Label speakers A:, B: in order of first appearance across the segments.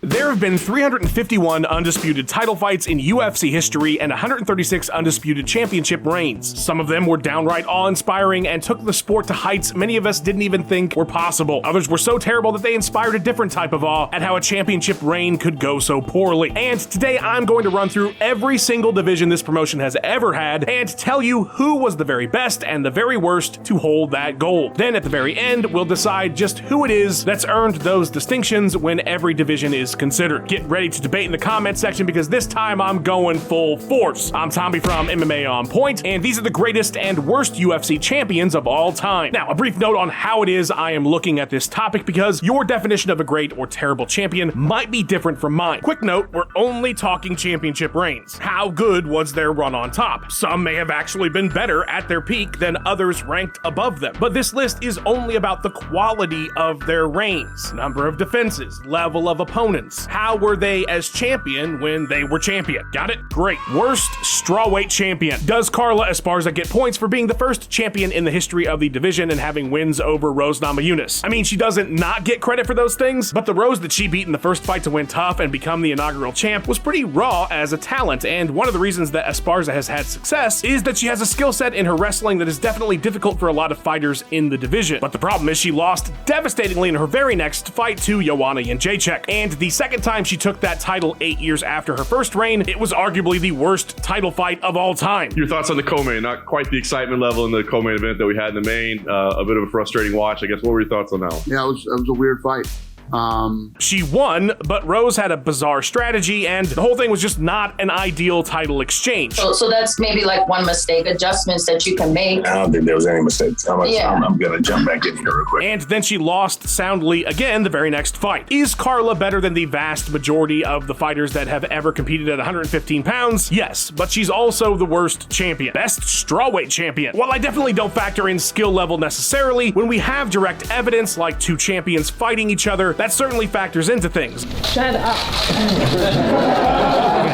A: There have been 351 undisputed title fights in UFC history and 136 undisputed championship reigns. Some of them were downright awe-inspiring and took the sport to heights many of us didn't even think were possible. Others were so terrible that they inspired a different type of awe at how a championship reign could go so poorly. And today I'm going to run through every single division this promotion has ever had and tell you who was the very best and the very worst to hold that gold. Then at the very end, we'll decide just who it is that's earned those distinctions when every division is considered. Get ready to debate in the comment section because this time I'm going full force. I'm Tommy from MMA On Point, and these are the greatest and worst UFC champions of all time. Now, a brief note on how it is I am looking at this topic because your definition of a great or terrible champion might be different from mine. Quick note, we're only talking championship reigns. How good was their run on top? Some may have actually been better at their peak than others ranked above them, but this list is only about the quality of their reigns, number of defenses, level of opponents. How were they as champion when they were champion? Got it? Great. Worst strawweight champion. Does Carla Esparza get points for being the first champion in the history of the division and having wins over Rose Namajunas? I mean, she doesn't not get credit for those things, but the Rose that she beat in the first fight to win tough and become the inaugural champ was pretty raw as a talent, and one of the reasons that Esparza has had success is that she has a skill set in her wrestling that is definitely difficult for a lot of fighters in the division. But the problem is she lost devastatingly in her very next fight to Joanna Jędrzejczyk, and the second time she took that title 8 years after her first reign, it was arguably the worst title fight of all time.
B: Your thoughts on the co-main? Not quite the excitement level in the co-main event that we had in the main. A bit of a frustrating watch, I guess. What were your thoughts on that one?
C: Yeah, it was a weird fight.
A: She won, but Rose had a bizarre strategy, and the whole thing was just not an ideal title exchange.
D: So that's maybe like one mistake, adjustments that you can make.
E: I don't think there was any mistakes. I'm going to jump back in here real quick.
A: And then she lost soundly again the very next fight. Is Carla better than the vast majority of the fighters that have ever competed at 115 pounds? Yes, but she's also the worst champion. Best strawweight champion. While I definitely don't factor in skill level necessarily, when we have direct evidence like two champions fighting each other, that certainly factors into things.
D: Shut up.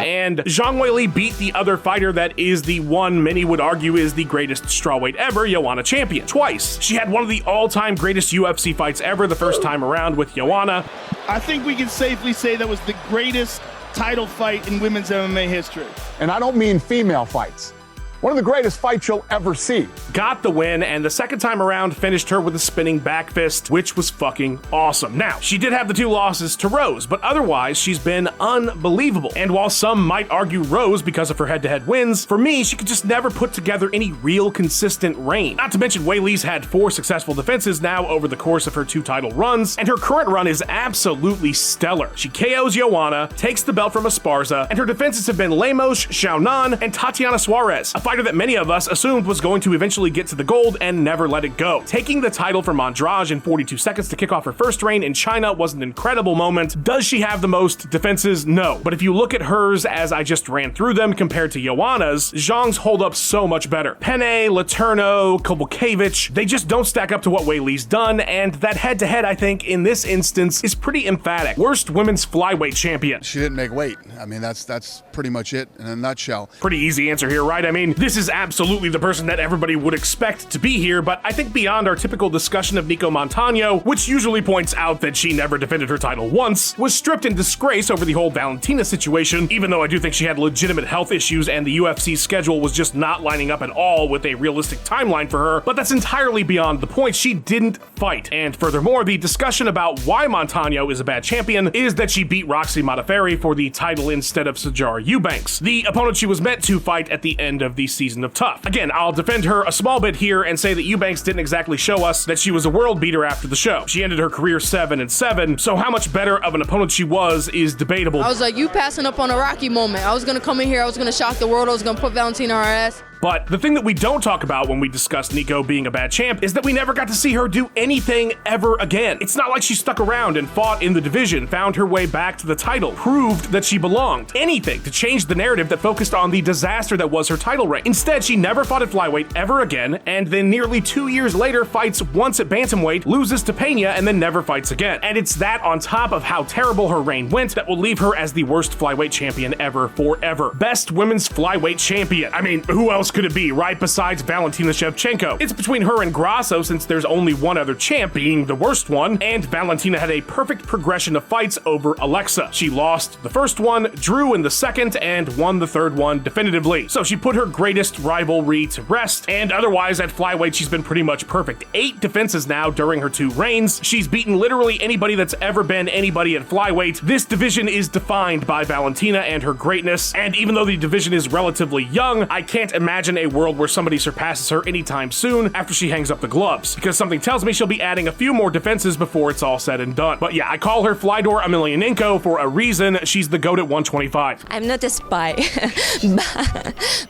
A: And Zhang Weili beat the other fighter that is the one many would argue is the greatest strawweight ever, Joanna Champion, twice. She had one of the all-time greatest UFC fights ever the first time around with Joanna.
F: I think we can safely say that was the greatest title fight in women's MMA history.
G: And I don't mean female fights. One of the greatest fights you'll ever see.
A: Got the win, and the second time around finished her with a spinning back fist, which was fucking awesome. Now, she did have the two losses to Rose, but otherwise, she's been unbelievable. And while some might argue Rose because of her head-to-head wins, for me, she could just never put together any real consistent reign. Not to mention, Weili's had 4 successful defenses now over the course of her 2 title runs, and her current run is absolutely stellar. She KOs Joanna, takes the belt from Esparza, and her defenses have been Lemos, Xiaonan, and Tatiana Suarez, a fighter that many of us assumed was going to eventually get to the gold and never let it go. Taking the title from Andrade in 42 seconds to kick off her first reign in China was an incredible moment. Does she have the most defenses? No. But if you look at hers as I just ran through them compared to Joanna's, Zhang's hold up so much better. Penne, Letourneau, Kowalkiewicz, they just don't stack up to what Weili's done, and that head-to-head, I think, in this instance, is pretty emphatic. Worst women's flyweight champion.
H: She didn't make weight. I mean, that's pretty much it in a nutshell.
A: Pretty easy answer here, right? I mean, this is absolutely the person that everybody would expect to be here, but I think beyond our typical discussion of Nico Montano, which usually points out that she never defended her title once, was stripped in disgrace over the whole Valentina situation, even though I do think she had legitimate health issues and the UFC schedule was just not lining up at all with a realistic timeline for her, but that's entirely beyond the point. She didn't fight. And furthermore, the discussion about why Montano is a bad champion is that she beat Roxy Modafferi for the title instead of Sijara Eubanks, the opponent she was meant to fight at the end of the season of Tough. Again, I'll defend her a small bit here and say that Eubanks didn't exactly show us that she was a world beater after the show. She ended her career 7-7, so how much better of an opponent she was is debatable.
I: I was like, you passing up on a Rocky moment. I was gonna come in here, I was gonna shock the world, I was gonna put Valentina on her ass.
A: But the thing that we don't talk about when we discuss Nico being a bad champ is that we never got to see her do anything ever again. It's not like she stuck around and fought in the division, found her way back to the title, proved that she belonged. Anything to change the narrative that focused on the disaster that was her title reign. Instead, she never fought at flyweight ever again, and then nearly 2 years later fights once at bantamweight, loses to Pena, and then never fights again. And it's that on top of how terrible her reign went that will leave her as the worst flyweight champion ever forever. Best women's flyweight champion. I mean, who else could it be, right, besides Valentina Shevchenko? It's between her and Grasso, since there's only one other champ, being the worst one, and Valentina had a perfect progression of fights over Alexa. She lost the first one, drew in the second, and won the third one definitively. So she put her greatest rivalry to rest, and otherwise at flyweight she's been pretty much perfect. 8 defenses now during her 2 reigns. She's beaten literally anybody that's ever been anybody at flyweight. This division is defined by Valentina and her greatness, and even though the division is relatively young, I can't imagine a world where somebody surpasses her anytime soon after she hangs up the gloves, because something tells me she'll be adding a few more defenses before it's all said and done. But yeah, I call her Flydor Emelianenko for a reason. She's the GOAT at 125.
C: I'm not a spy.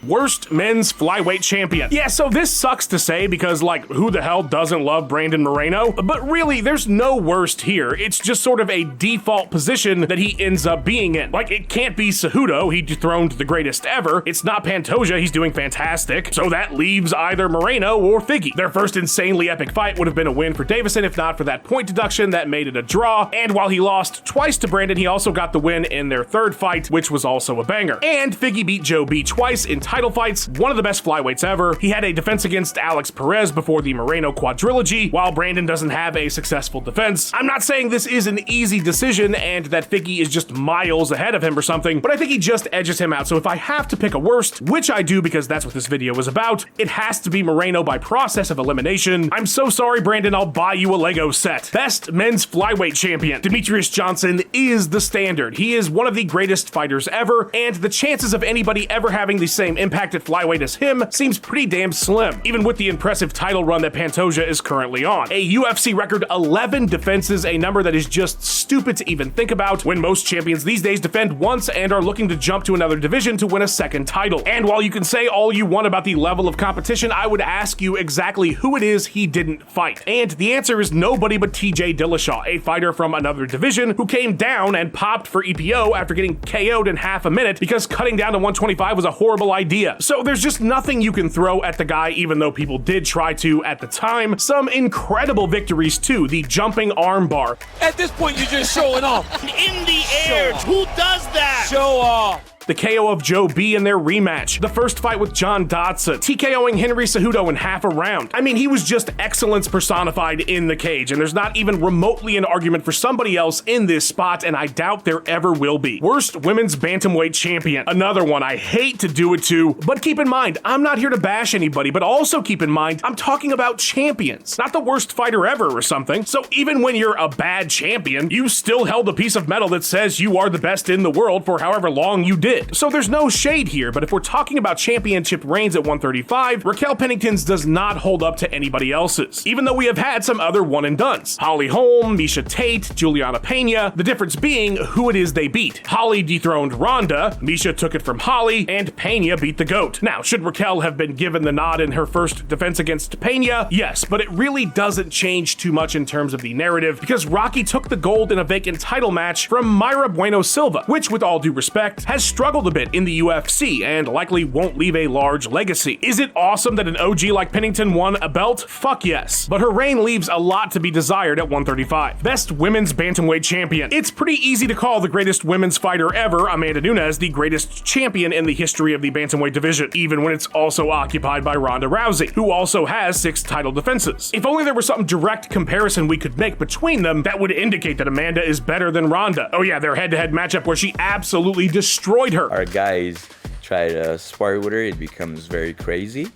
A: Worst men's flyweight champion. Yeah, so this sucks to say because, like, who the hell doesn't love Brandon Moreno? But really, there's no worst here. It's just sort of a default position that he ends up being in. Like, it can't be Cejudo, he dethroned the greatest ever. It's not Pantoja, he's doing fantastic. So that leaves either Moreno or Figgy. Their first insanely epic fight would have been a win for Davison if not for that point deduction that made it a draw. And while he lost twice to Brandon, he also got the win in their third fight, which was also a banger. And Figgy beat Joe B twice in title fights, one of the best flyweights ever. He had a defense against Alex Perez before the Moreno quadrilogy, while Brandon doesn't have a successful defense. I'm not saying this is an easy decision and that Figgy is just miles ahead of him or something, but I think he just edges him out. So if I have to pick a worst, which I do because that's what this video is about, it has to be Moreno by process of elimination. I'm so sorry, Brandon, I'll buy you a Lego set. Best men's flyweight champion. Demetrius Johnson is the standard. He is one of the greatest fighters ever, and the chances of anybody ever having the same impact at flyweight as him seems pretty damn slim, even with the impressive title run that Pantoja is currently on. A UFC record 11 defenses, a number that is just stupid to even think about when most champions these days defend once and are looking to jump to another division to win a second title. And while you can say all you want about the level of competition, I would ask you exactly who it is he didn't fight. And the answer is nobody but TJ Dillashaw, a fighter from another division who came down and popped for EPO after getting KO'd in half a minute because cutting down to 125 was a horrible idea. So there's just nothing you can throw at the guy, even though people did try to at the time. Some incredible victories too, the jumping armbar.
J: At this point, you're just showing off.
F: In the air. Who does that?
J: Show off.
A: The KO of Joe B in their rematch. The first fight with John Dodson. TKOing Henry Cejudo in half a round. I mean, he was just excellence personified in the cage, and there's not even remotely an argument for somebody else in this spot, and I doubt there ever will be. Worst women's bantamweight champion. Another one I hate to do it to, but keep in mind, I'm not here to bash anybody, but also keep in mind, I'm talking about champions, not the worst fighter ever or something. So even when you're a bad champion, you still held a piece of metal that says you are the best in the world for however long you did. So there's no shade here, but if we're talking about championship reigns at 135, Raquel Pennington's does not hold up to anybody else's, even though we have had some other one and dones. Holly Holm, Miesha Tate, Juliana Pena, the difference being who it is they beat. Holly dethroned Ronda, Miesha took it from Holly, and Pena beat the GOAT. Now, should Raquel have been given the nod in her first defense against Pena? Yes, but it really doesn't change too much in terms of the narrative, because Rocky took the gold in a vacant title match from Mayra Bueno Silva, which, with all due respect, has struggled a bit in the UFC and likely won't leave a large legacy. Is it awesome that an OG like Pennington won a belt? Fuck yes. But her reign leaves a lot to be desired at 135. Best women's bantamweight champion. It's pretty easy to call the greatest women's fighter ever, Amanda Nunes, the greatest champion in the history of the bantamweight division, even when it's also occupied by Ronda Rousey, who also has 6 title defenses. If only there was some direct comparison we could make between them that would indicate that Amanda is better than Ronda. Oh yeah, their head-to-head matchup where she absolutely destroyed her.
K: Our guys try to spar with her, it becomes very crazy.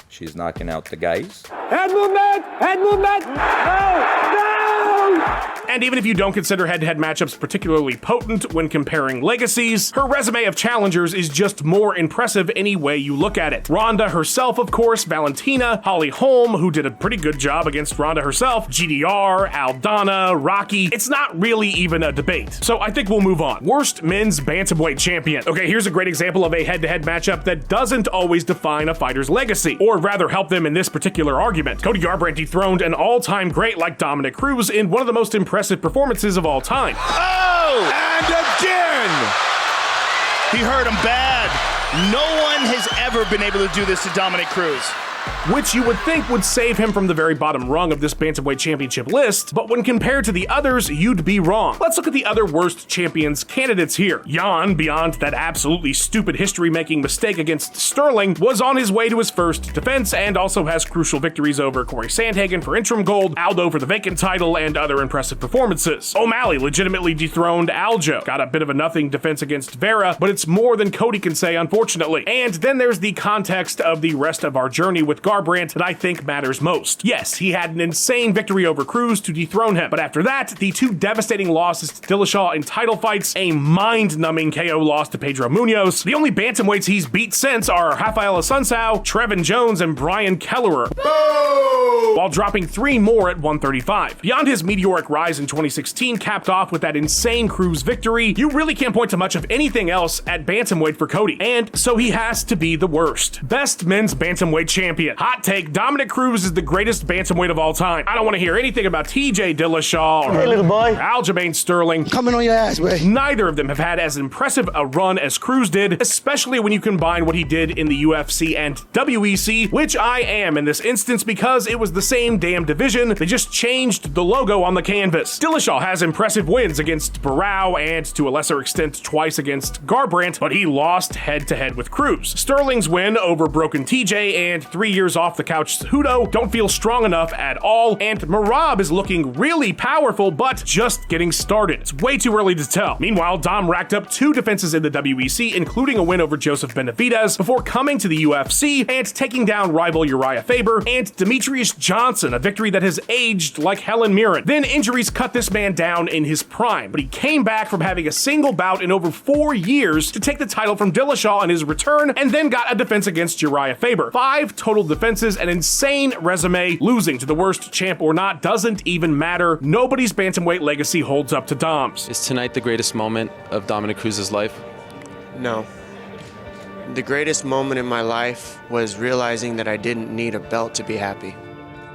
K: She's knocking out the guys.
J: Head movement! Head movement! No! No!
A: And even if you don't consider head-to-head matchups particularly potent when comparing legacies, her resume of challengers is just more impressive any way you look at it. Ronda herself, of course, Valentina, Holly Holm, who did a pretty good job against Ronda herself, GDR, Aldana, Rocky. It's not really even a debate. So I think we'll move on. Worst men's bantamweight champion. Okay, here's a great example of a head-to-head matchup that doesn't always define a fighter's legacy, or rather help them in this particular argument. Cody Garbrandt dethroned an all-time great like Dominic Cruz in one of the most impressive performances of all time.
F: Oh! And again! He hurt him bad. No one has ever been able to do this to Dominic Cruz.
A: which you would think would save him from the very bottom rung of this bantamweight championship list, but when compared to the others, you'd be wrong. Let's look at the other worst champions candidates here. Jan, beyond that absolutely stupid history-making mistake against Sterling, was on his way to his first defense and also has crucial victories over Corey Sandhagen for interim gold, Aldo for the vacant title, and other impressive performances. O'Malley legitimately dethroned Aljo. Got a bit of a nothing defense against Vera, but it's more than Cody can say, unfortunately. And then there's the context of the rest of our journey with Garbrandt that I think matters most. Yes, he had an insane victory over Cruz to dethrone him, but after that, the two devastating losses to Dillashaw in title fights, a mind-numbing KO loss to Pedro Munoz. The only bantamweights he's beat since are Rafael Assunção, Trevin Jones, and Brian Kelleher, while dropping 3 more at 135. Beyond his meteoric rise in 2016, capped off with that insane Cruz victory, you really can't point to much of anything else at bantamweight for Cody, and so he has to be the worst. Best men's bantamweight champion. Hot take, Dominic Cruz is the greatest bantamweight of all time. I don't want to hear anything about TJ Dillashaw or
J: little boy.
A: Aljamain Sterling.
J: Coming on your ass, man.
A: Neither of them have had as impressive a run as Cruz did, especially when you combine what he did in the UFC and WEC, which I am in this instance because it was the same damn division, they just changed the logo on the canvas. Dillashaw has impressive wins against Barao and to a lesser extent twice against Garbrandt, but he lost head-to-head with Cruz. Sterling's win over broken TJ and 3 years off the couch Cejudo don't feel strong enough at all, and Merab is looking really powerful, but just getting started. It's way too early to tell. Meanwhile, Dom racked up 2 defenses in the WEC, including a win over Joseph Benavidez, before coming to the UFC and taking down rival Uriah Faber and Demetrius Johnson, a victory that has aged like Helen Mirren. Then injuries cut this man down in his prime, but he came back from having a single bout in over 4 years to take the title from Dillashaw on his return, and then got a defense against Uriah Faber. 5 total defenses, an insane resume. Losing to the worst champ or not doesn't even matter. Nobody's bantamweight legacy holds up to Dom's.
C: Is tonight the greatest moment of Dominic Cruz's life?
L: No. The greatest moment in my life was realizing that I didn't need a belt to be happy.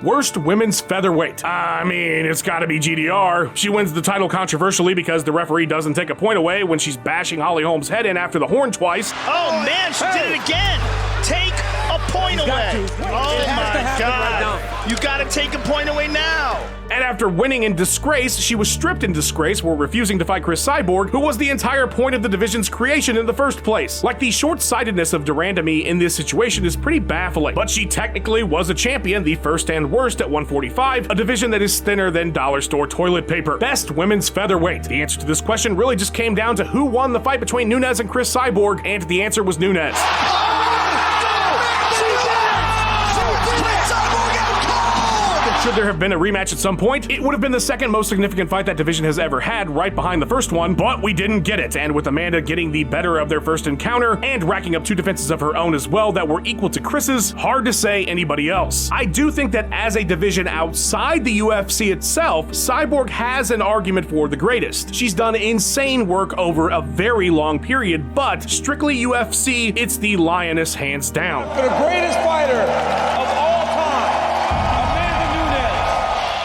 A: Worst women's featherweight. I mean, it's gotta be GDR. She wins the title controversially because the referee doesn't take a point away when she's bashing Holly Holm's head in after the horn twice.
F: Oh man, she did it again. Take a point away. Oh my God. You gotta take a point away now.
A: And after winning in disgrace, she was stripped in disgrace for refusing to fight Chris Cyborg, who was the entire point of the division's creation in the first place. Like, the short-sightedness of Durandamy in this situation is pretty baffling, but she technically was a champion, the first and worst at 145, a division that is thinner than dollar store toilet paper. Best women's featherweight. The answer to this question really just came down to who won the fight between Nunes and Chris Cyborg, and the answer was Nunes. Should there have been a rematch at some point, it would have been the second most significant fight that division has ever had, right behind the first one, but we didn't get it, and with Amanda getting the better of their first encounter and racking up 2 defenses of her own as well that were equal to Chris's, hard to say anybody else. I do think that as a division outside the UFC itself, Cyborg has an argument for the greatest. She's done insane work over a very long period, but strictly UFC, it's the Lioness hands down.
J: For the greatest fighter of all time,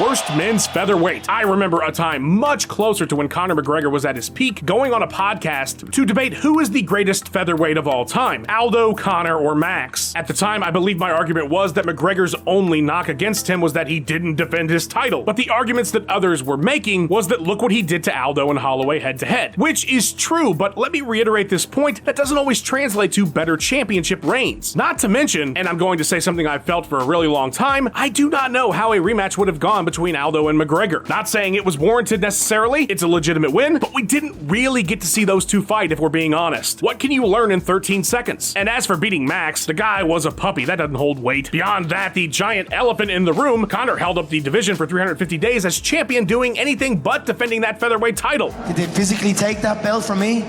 A: Worst men's featherweight. I remember a time much closer to when Conor McGregor was at his peak, going on a podcast to debate who is the greatest featherweight of all time, Aldo, Conor, or Max. At the time, I believe my argument was that McGregor's only knock against him was that he didn't defend his title, but the arguments that others were making was that look what he did to Aldo and Holloway head-to-head, which is true, but let me reiterate this point, that doesn't always translate to better championship reigns. Not to mention, and I'm going to say something I've felt for a really long time, I do not know how a rematch would have gone between Aldo and McGregor. Not saying it was warranted necessarily, it's a legitimate win, but we didn't really get to see those two fight if we're being honest. What can you learn in 13 seconds? And as for beating Max, the guy was a puppy, that doesn't hold weight. Beyond that, the giant elephant in the room, Conor held up the division for 350 days as champion, doing anything but defending that featherweight title.
M: Did they physically take that belt from me?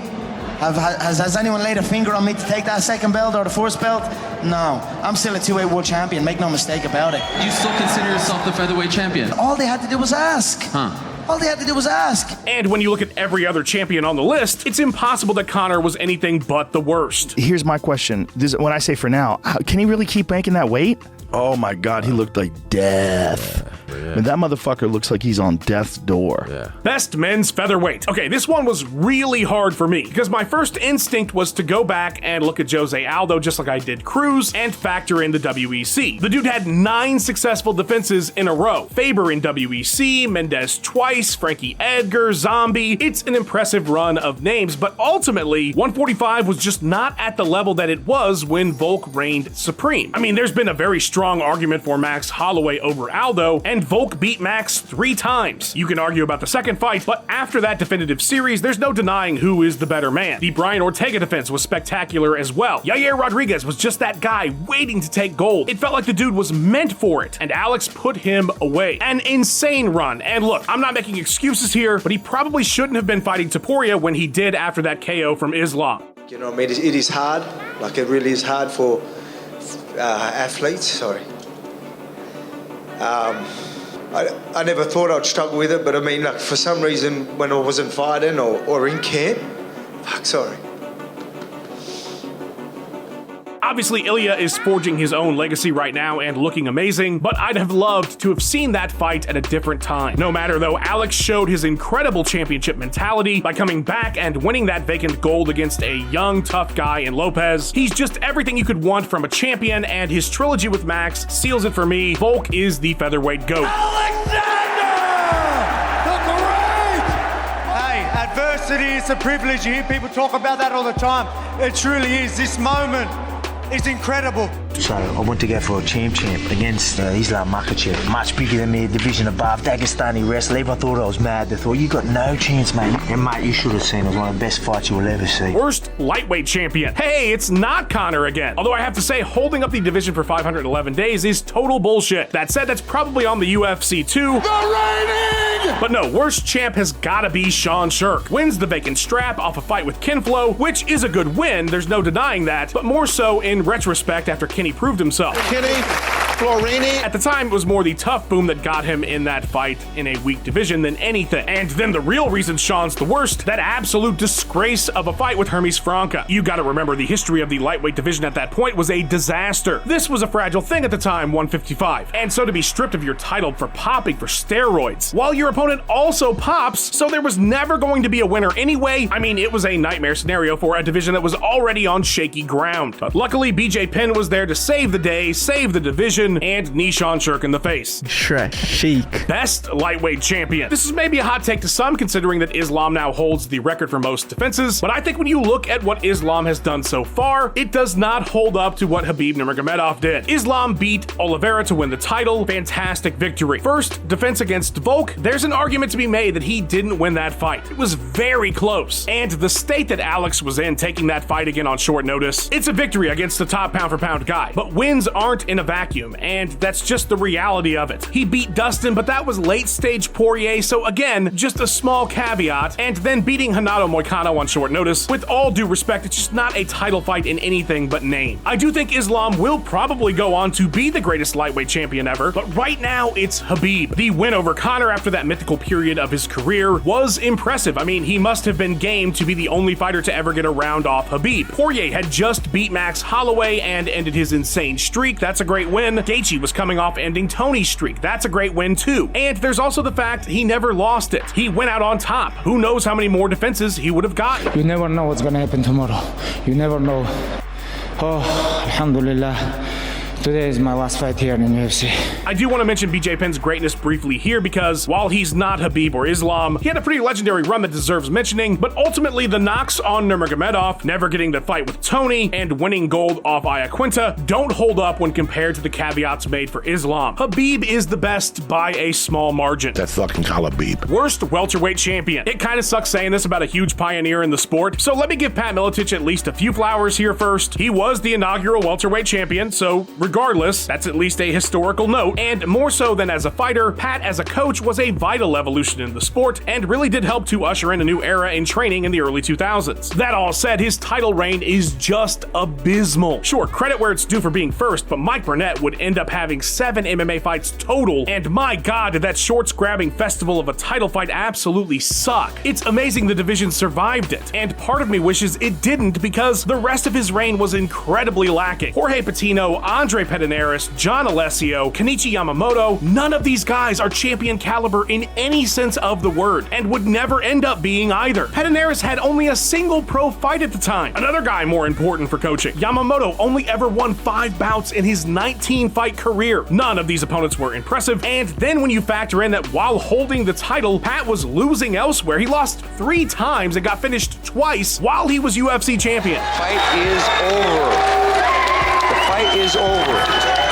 M: Has anyone laid a finger on me to take that second belt or the first belt? No, I'm still a two-weight world champion, make no mistake about it.
N: You still consider yourself the featherweight champion?
M: All they had to do was ask. All they had to do was ask.
A: And when you look at every other champion on the list, it's impossible that Conor was anything but the worst.
O: Here's my question. When I say for now, can he really keep making that weight? Oh my God, he looked like death. I mean, that motherfucker looks like he's on death's door.
A: Best men's featherweight. Okay, this one was really hard for me because my first instinct was to go back and look at Jose Aldo just like I did Cruz and factor in the WEC. The dude had 9 successful defenses in a row. Faber in WEC, Mendez twice, Frankie Edgar, Zombie. It's an impressive run of names, but ultimately 145 was just not at the level that it was when Volk reigned supreme. I mean, there's been a very strong argument for Max Holloway over Aldo, and Volk beat Max 3 times. You can argue about the second fight, but after that definitive series, there's no denying who is the better man. The Brian Ortega defense was spectacular as well. Yair Rodriguez was just that guy waiting to take gold. It felt like the dude was meant for it, and Alex put him away. An insane run, and look, I'm not making excuses here, but he probably shouldn't have been fighting Topuria when he did after that KO from Islam.
P: You know, I mean, it is hard. Like, it really is hard for athletes. Sorry. I never thought I'd struggle with it, but I mean, like, for some reason, when I wasn't fighting or in camp, sorry.
A: Obviously, Ilya is forging his own legacy right now and looking amazing, but I'd have loved to have seen that fight at a different time. No matter though, Alex showed his incredible championship mentality by coming back and winning that vacant gold against a young, tough guy in Lopez. He's just everything you could want from a champion, and his trilogy with Max seals it for me. Volk is the featherweight GOAT.
Q: Adversity is a privilege. You hear people talk about that all the time. It truly is. This moment is incredible.
M: So I want to go for a champ against Islam Makhachev. Much bigger than me, division above, Dagestani wrestler. Everyone thought I was mad. They thought, you got no chance, mate. And mate, you should have seen it. It was one of the best fights you will ever see.
A: Worst lightweight champion. Hey, it's not Conor again. Although I have to say, holding up the division for 511 days is total bullshit. That said, that's probably on the UFC too.
G: The reigning!
A: But no, worst champ has gotta be Sean Sherk. Wins the vacant strap off a fight with Kinflo, which is a good win, there's no denying that, but more so in retrospect after Kenny proved himself.
G: Kenny Florini.
A: At the time, it was more the tough boom that got him in that fight in a weak division than anything. And then the real reason Sean's the worst, that absolute disgrace of a fight with Hermes Franca. You gotta remember the history of the lightweight division at that point was a disaster. This was a fragile thing at the time, 155. And so to be stripped of your title for popping for steroids, while your opponent also pops, so there was never going to be a winner anyway. I mean, it was a nightmare scenario for a division that was already on shaky ground. But luckily, BJ Penn was there to save the day, save the division, and knee Sean Sherk in the face.
O: Chic.
A: Best lightweight champion. This is maybe a hot take to some, considering that Islam now holds the record for most defenses, but I think when you look at what Islam has done so far, it does not hold up to what Khabib Nurmagomedov did. Islam beat Oliveira to win the title. Fantastic victory. First, defense against Volk. There's an argument to be made that he didn't win that fight. It was very close. And the state that Alex was in taking that fight again on short notice, it's a victory against the top pound for pound guy. But wins aren't in a vacuum, and that's just the reality of it. He beat Dustin, but that was late stage Poirier, so again, just a small caveat, and then beating Renato Moicano on short notice. With all due respect, it's just not a title fight in anything but name. I do think Islam will probably go on to be the greatest lightweight champion ever, but right now it's Khabib. The win over Conor after that mythical period of his career was impressive. I mean, he must have been game to be the only fighter to ever get a round off Khabib. Poirier had just beat Max Holloway and ended his insane streak. That's a great win. Gaethje was coming off ending Tony's streak. That's a great win too. And there's also the fact he never lost it. He went out on top. Who knows how many more defenses he would have gotten.
R: You never know what's gonna happen tomorrow. You never know. Oh, alhamdulillah. Today is my last fight here in UFC.
A: I do want to mention BJ Penn's greatness briefly here because while he's not Khabib or Islam, he had a pretty legendary run that deserves mentioning, but ultimately the knocks on Nurmagomedov, never getting to fight with Tony, and winning gold off Iaquinta don't hold up when compared to the caveats made for Islam. Khabib is the best by a small margin.
E: That fucking Khabib.
A: Worst welterweight champion. It kind of sucks saying this about a huge pioneer in the sport, so let me give Pat Miletich at least a few flowers here first. He was the inaugural welterweight champion, so regardless, that's at least a historical note. quote, and more so than as a fighter, Pat as a coach was a vital evolution in the sport and really did help to usher in a new era in training in the early 2000s. That all said, his title reign is just abysmal. Sure, credit where it's due for being first, but Mike Burnett would end up having 7 MMA fights total, and my god, did that shorts-grabbing festival of a title fight absolutely suck. It's amazing the division survived it, and part of me wishes it didn't because the rest of his reign was incredibly lacking. Jorge Patino, Andre Pederneiras, John Alessio, Kenichi Yamamoto, none of these guys are champion caliber in any sense of the word, and would never end up being either. Pederneiras had only a single pro fight at the time. Another guy more important for coaching. Yamamoto only ever won 5 bouts in his 19-fight career. None of these opponents were impressive, and then when you factor in that while holding the title, Pat was losing elsewhere. He lost 3 times and got finished twice while he was UFC champion.
S: Fight is over. The fight is over.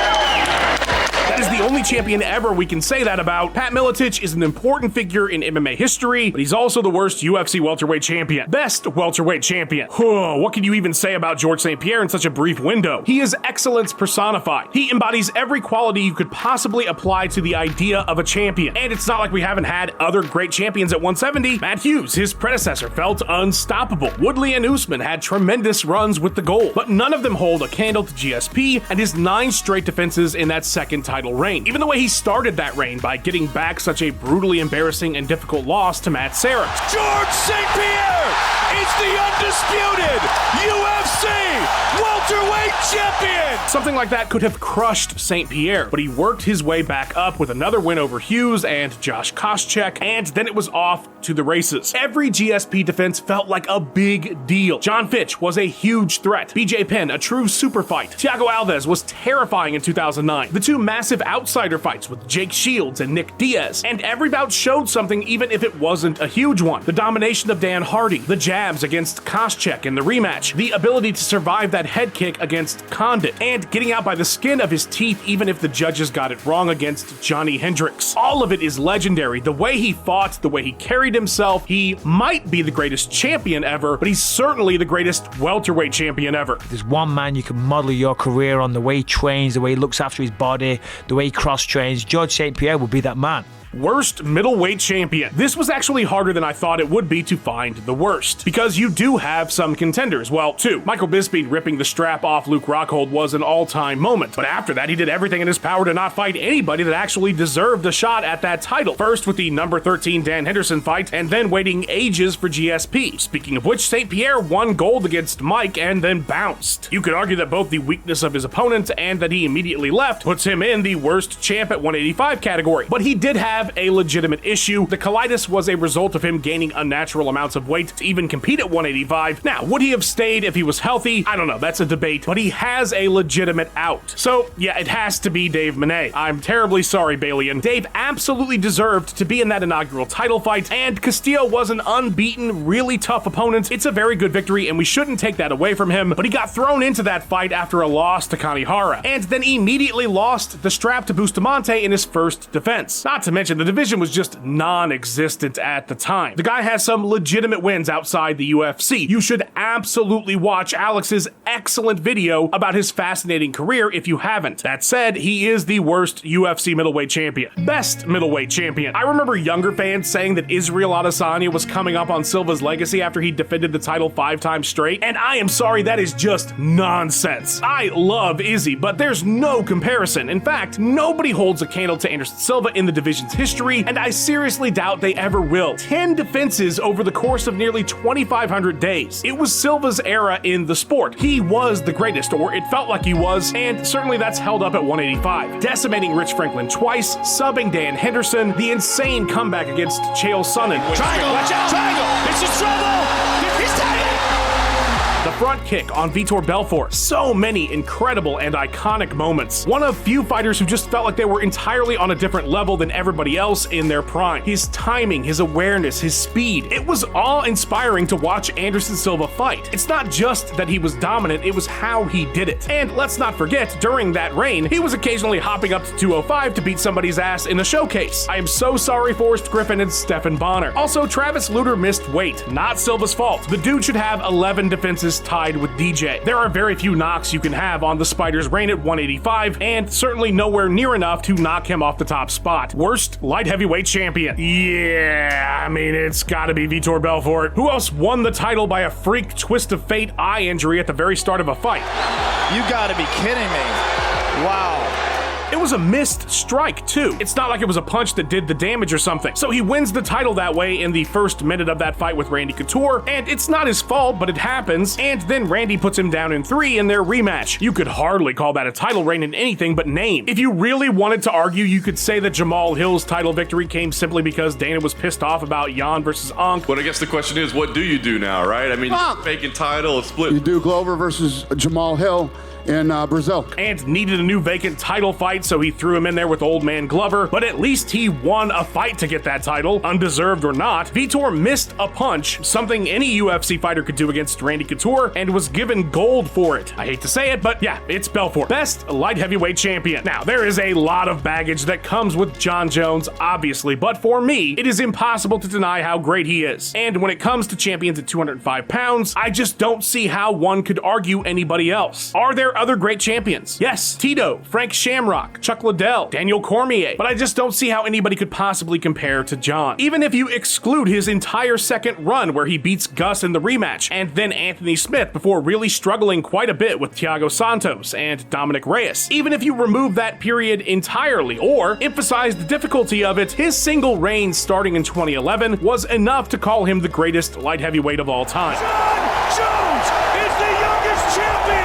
A: That is the only champion ever we can say that about. Pat Miletich is an important figure in MMA history, but he's also the worst UFC welterweight champion. Best welterweight champion. What can you even say about Georges St-Pierre in such a brief window? He is excellence personified. He embodies every quality you could possibly apply to the idea of a champion. And it's not like we haven't had other great champions at 170. Matt Hughes, his predecessor, felt unstoppable. Woodley and Usman had tremendous runs with the gold, but none of them hold a candle to GSP and his 9 straight defenses in that second title reign. Even the way he started that reign by getting back such a brutally embarrassing and difficult loss to Matt Serra.
F: Georges St-Pierre is the undisputed UFC welterweight champion!
A: Something like that could have crushed St-Pierre, but he worked his way back up with another win over Hughes and Josh Koscheck, and then it was off to the races. Every GSP defense felt like a big deal. John Fitch was a huge threat. BJ Penn, a true super fight. Thiago Alves was terrifying in 2009. The 2 massive outsider fights with Jake Shields and Nick Diaz, and every bout showed something even if it wasn't a huge one. The domination of Dan Hardy, the jabs against Koscheck in the rematch, the ability to survive that head kick against Condit, and getting out by the skin of his teeth even if the judges got it wrong against Johnny Hendricks. All of it is legendary. The way he fought, the way he carried himself. He might be the greatest champion ever, but he's certainly the greatest welterweight champion ever.
T: There's one man you can model your career on, the way he trains, the way he looks after his body, the way he cross-trains. Georges St-Pierre would be that man.
A: Worst middleweight champion. This was actually harder than I thought it would be to find the worst, because you do have some contenders. Well, 2. Michael Bisping ripping the strap off Luke Rockhold was an all-time moment, but after that he did everything in his power to not fight anybody that actually deserved a shot at that title. First with the number 13 Dan Henderson fight, and then waiting ages for GSP. Speaking of which, St-Pierre won gold against Mike and then bounced. You could argue that both the weakness of his opponent and that he immediately left puts him in the worst champ at 185 category, but he did have a legitimate issue. The colitis was a result of him gaining unnatural amounts of weight to even compete at 185. Now, would he have stayed if he was healthy? I don't know, that's a debate, but he has a legitimate out. So, yeah, it has to be Dave Manet. I'm terribly sorry, Balian. Dave absolutely deserved to be in that inaugural title fight, and Castillo was an unbeaten, really tough opponent. It's a very good victory, and we shouldn't take that away from him, but he got thrown into that fight after a loss to Kanehara, and then immediately lost the strap to Bustamante in his first defense. Not to mention, the division was just non-existent at the time. The guy has some legitimate wins outside the UFC. You should absolutely watch Alex's excellent video about his fascinating career if you haven't. That said, he is the worst UFC middleweight champion. Best middleweight champion. I remember younger fans saying that Israel Adesanya was coming up on Silva's legacy after he defended the title 5 times straight, and I am sorry, that is just nonsense. I love Izzy, but there's no comparison. In fact, nobody holds a candle to Anderson Silva in the division's history, and I seriously doubt they ever will. 10 defenses over the course of nearly 2,500 days. It was Silva's era in the sport. He was the greatest, or it felt like he was, and certainly that's held up at 185. Decimating Rich Franklin twice, subbing Dan Henderson, the insane comeback against Chael Sonnen.
F: Triangle, watch out! Triangle! This is trouble! He's tagging!
A: The front kick on Vitor Belfort. So many incredible and iconic moments. One of few fighters who just felt like they were entirely on a different level than everybody else in their prime. His timing, his awareness, his speed. It was awe-inspiring to watch Anderson Silva fight. It's not just that he was dominant, it was how he did it. And let's not forget, during that reign, he was occasionally hopping up to 205 to beat somebody's ass in a showcase. I am so sorry, Forrest Griffin and Stephan Bonner. Also, Travis Lutter missed weight. Not Silva's fault. The dude should have 11 defenses is tied with DJ. There are very few knocks you can have on the Spider's reign at 185, and certainly nowhere near enough to knock him off the top spot. Worst light heavyweight champion. Yeah, I mean, it's gotta be Vitor Belfort. Who else won the title by a freak twist of fate eye injury at the very start of a fight?
F: You gotta be kidding me. Wow.
A: It was a missed strike, too. It's not like it was a punch that did the damage or something. So he wins the title that way in the first minute of that fight with Randy Couture, and it's not his fault, but it happens, and then Randy puts him down in 3 in their rematch. You could hardly call that a title reign in anything but name. If you really wanted to argue, you could say that Jamal Hill's title victory came simply because Dana was pissed off about Jan versus Ankh.
B: But I guess the question is, what do you do now, right? I mean, vacant title, a split.
H: You do Glover versus Jamal Hill in Brazil.
A: And needed a new vacant title fight, so he threw him in there with Old Man Glover, but at least he won a fight to get that title, undeserved or not. Vitor missed a punch, something any UFC fighter could do against Randy Couture, and was given gold for it. I hate to say it, but yeah, it's Belfort. Best light heavyweight champion. Now, there is a lot of baggage that comes with Jon Jones, obviously, but for me, it is impossible to deny how great he is. And when it comes to champions at 205 pounds, I just don't see how one could argue anybody else. Are there other great champions? Yes, Tito, Frank Shamrock, Chuck Liddell, Daniel Cormier, but I just don't see how anybody could possibly compare to Jon. Even if you exclude his entire second run where he beats Gus in the rematch, and then Anthony Smith before really struggling quite a bit with Thiago Santos and Dominic Reyes. Even if you remove that period entirely, or emphasize the difficulty of it, his single reign starting in 2011 was enough to call him the greatest light heavyweight of all time.
F: Jon Jones is the youngest champion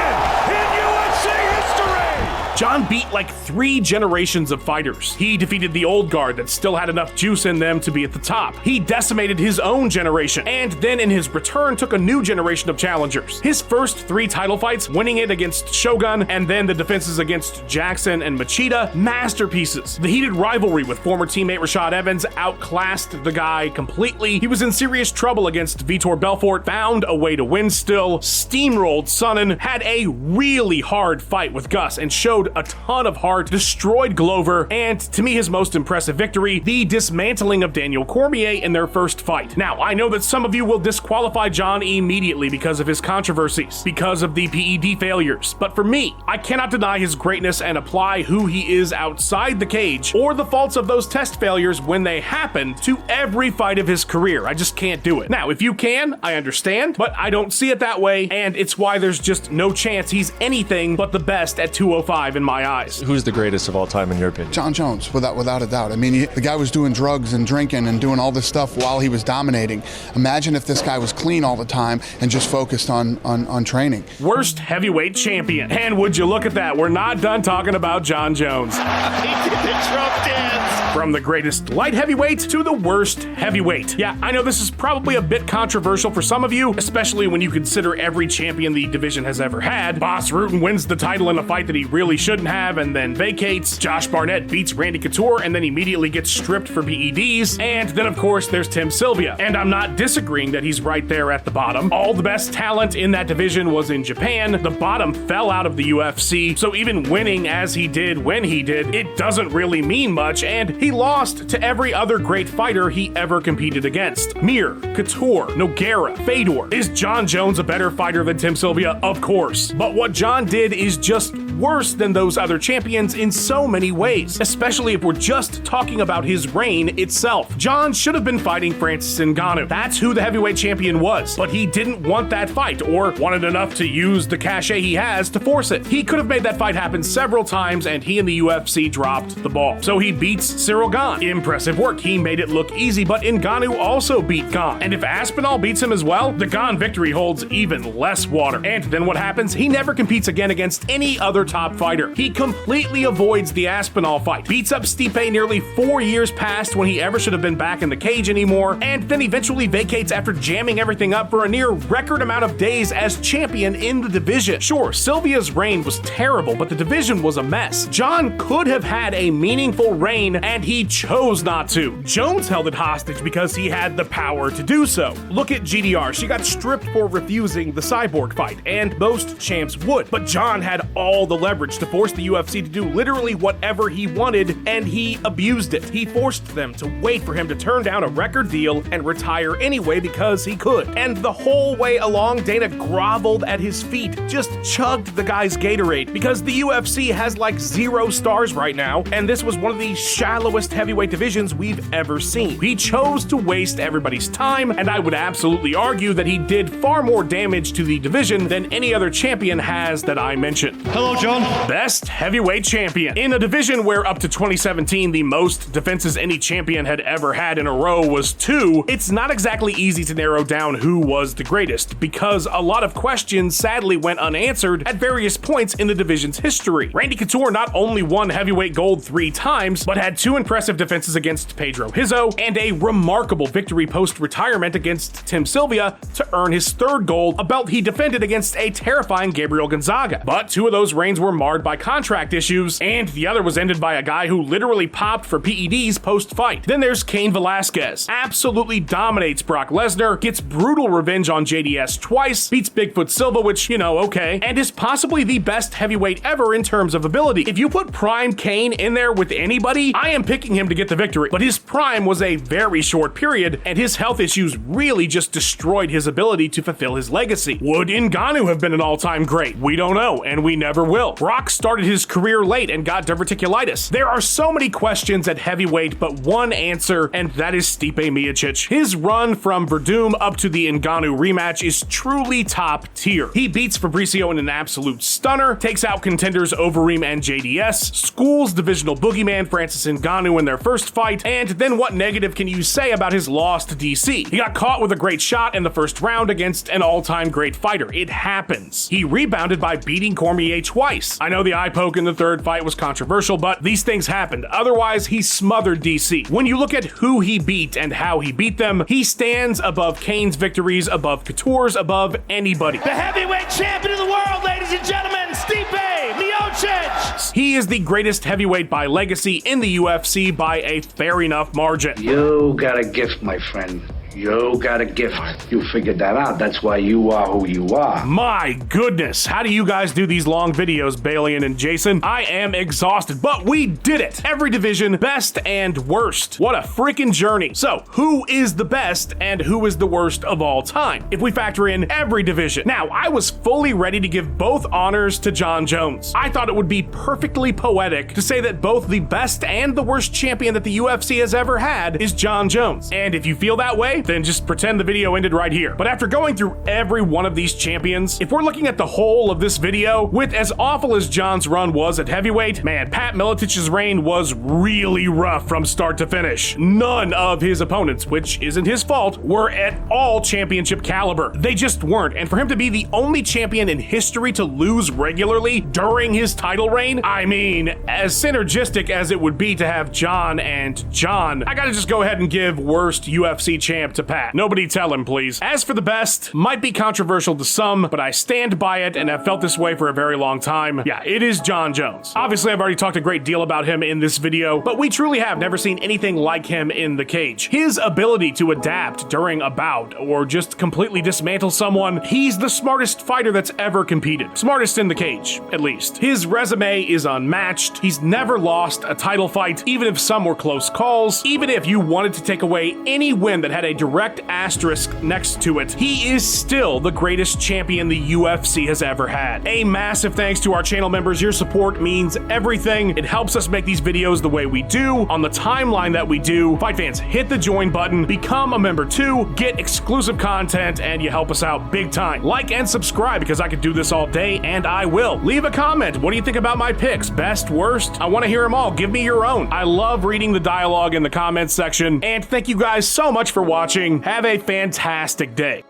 F: in UFC history!
A: Jon beat like 3 generations of fighters. He defeated the old guard that still had enough juice in them to be at the top. He decimated his own generation, and then in his return took a new generation of challengers. His first 3 title fights, winning it against Shogun, and then the defenses against Jackson and Machida, masterpieces. The heated rivalry with former teammate Rashad Evans outclassed the guy completely. He was in serious trouble against Vitor Belfort, found a way to win still, steamrolled Sonnen, had a really hard fight with Gus, and showed a ton of heart, destroyed Glover, and to me his most impressive victory, the dismantling of Daniel Cormier in their first fight. Now, I know that some of you will disqualify Jon immediately because of his controversies, because of the PED failures, but for me, I cannot deny his greatness and apply who he is outside the cage, or the faults of those test failures when they happened, to every fight of his career. I just can't do it. Now, if you can, I understand, but I don't see it that way, and it's why there's just no chance he's anything but the best at 205 in my eyes.
U: Who's the greatest of all time in your opinion?
H: Jon Jones, without a doubt. I mean, the guy was doing drugs and drinking and doing all this stuff while he was dominating. Imagine if this guy was clean all the time and just focused on training.
A: Worst heavyweight champion. And would you look at that, we're not done talking about Jon Jones.
F: He did the Trump dance.
A: From the greatest light heavyweight to the worst heavyweight. Yeah, I know this is probably a bit controversial for some of you, especially when you consider every champion the division has ever had. Bas Rutten wins the title in a fight that he really shouldn't have and then vacates. Josh Barnett beats Randy Couture and then immediately gets stripped for PEDs. And then of course there's Tim Sylvia. And I'm not disagreeing that he's right there at the bottom. All the best talent in that division was in Japan. The bottom fell out of the UFC. So even winning as he did when he did, it doesn't really mean much, and he lost to every other great fighter he ever competed against. Mir, Couture, Nogueira, Fedor. Is Jon Jones a better fighter than Tim Sylvia? Of course. But what Jon did is just worse than those other champions in so many ways, especially if we're just talking about his reign itself. Jon should have been fighting Francis Ngannou. That's who the heavyweight champion was, but he didn't want that fight, or wanted enough to use the cachet he has to force it. He could have made that fight happen several times, and he and the UFC dropped the ball. So he beats Cyril Gane. Impressive work. He made it look easy, but Ngannou also beat Gane. And if Aspinall beats him as well, the Gane victory holds even less water. And then what happens? He never competes again against any other top fighter. He completely avoids the Aspinall fight, beats up Stipe nearly 4 years past when he ever should have been back in the cage anymore, and then eventually vacates after jamming everything up for a near record amount of days as champion in the division. Sure, Sylvia's reign was terrible, but the division was a mess. Jon could have had a meaningful reign, and he chose not to. Jones held it hostage because he had the power to do so. Look at GDR. She got stripped for refusing the Cyborg fight, and most champs would. But Jon had all the the leverage to force the UFC to do literally whatever he wanted, and he abused it. He forced them to wait for him to turn down a record deal and retire anyway because he could. And the whole way along, Dana groveled at his feet, just chugged the guy's Gatorade, because the UFC has like 0 stars right now, and this was one of the shallowest heavyweight divisions we've ever seen. He chose to waste everybody's time, and I would absolutely argue that he did far more damage to the division than any other champion has that I mentioned.
F: Hello, John.
A: Best heavyweight champion. In a division where up to 2017 the most defenses any champion had ever had in a row was 2, it's not exactly easy to narrow down who was the greatest, because a lot of questions sadly went unanswered at various points in the division's history. Randy Couture not only won heavyweight gold 3 times, but had 2 impressive defenses against Pedro Hizzo and a remarkable victory post-retirement against Tim Sylvia to earn his 3rd gold, a belt he defended against a terrifying Gabriel Gonzaga. But 2 of those reigns were marred by contract issues, and the other was ended by a guy who literally popped for PEDs post-fight. Then there's Cain Velasquez. Absolutely dominates Brock Lesnar, gets brutal revenge on JDS twice, beats Bigfoot Silva, which, you know, okay, and is possibly the best heavyweight ever in terms of ability. If you put Prime Cain in there with anybody, I am picking him to get the victory. But his prime was a very short period, and his health issues really just destroyed his ability to fulfill his legacy. Would Ngannou have been an all-time great? We don't know, and we never will. Brock started his career late and got diverticulitis. There are so many questions at heavyweight, but one answer, and that is Stipe Miocic. His run from Verdum up to the Ngannou rematch is truly top tier. He beats Fabricio in an absolute stunner, takes out contenders Overeem and JDS, schools divisional boogeyman Francis Ngannou in their first fight, and then what negative can you say about his loss to DC? He got caught with a great shot in the first round against an all-time great fighter. It happens. He rebounded by beating Cormier twice. I know the eye poke in the 3rd fight was controversial, but these things happened. Otherwise, he smothered DC. When you look at who he beat and how he beat them, he stands above Cain's victories, above Couture's, above anybody.
F: The heavyweight champion of the world, ladies and gentlemen, Stipe Miocic.
A: He is the greatest heavyweight by legacy in the UFC by a fair enough margin.
D: You got a gift, my friend. You got a gift. You figured that out. That's why you are who you are.
A: My goodness, how do you guys do these long videos, Balian and Jason? I am exhausted, but we did it. Every division, best and worst. What a freaking journey. So, who is the best and who is the worst of all time? If we factor in every division. Now, I was fully ready to give both honors to Jon Jones. I thought it would be perfectly poetic to say that both the best and the worst champion that the UFC has ever had is Jon Jones. And if you feel that way, then just pretend the video ended right here. But after going through every one of these champions, if we're looking at the whole of this video, with as awful as Jon's run was at heavyweight, man, Pat Miletich reign was really rough from start to finish. None of his opponents, which isn't his fault, were at all championship caliber. They just weren't. And for him to be the only champion in history to lose regularly during his title reign, I mean, as synergistic as it would be to have Jon and Jon, I gotta just go ahead and give worst UFC champ to Pat. Nobody tell him, please. As for the best, might be controversial to some, but I stand by it and have felt this way for a very long time. Yeah, it is Jon Jones. Obviously, I've already talked a great deal about him in this video, but we truly have never seen anything like him in the cage. His ability to adapt during a bout or just completely dismantle someone, he's the smartest fighter that's ever competed. Smartest in the cage, at least. His resume is unmatched. He's never lost a title fight, even if some were close calls. Even if you wanted to take away any win that had a direct asterisk next to it, he is still the greatest champion the UFC has ever had. A massive thanks to our channel members. Your support means everything. It helps us make these videos the way we do, on the timeline that we do. Fight fans, hit the join button, become a member too, get exclusive content, and you help us out big time. Like and subscribe, because I could do this all day, and I will. Leave a comment. What do you think about my picks? Best, worst? I want to hear them all. Give me your own. I love reading the dialogue in the comments section, and thank you guys so much for watching. Have a fantastic day.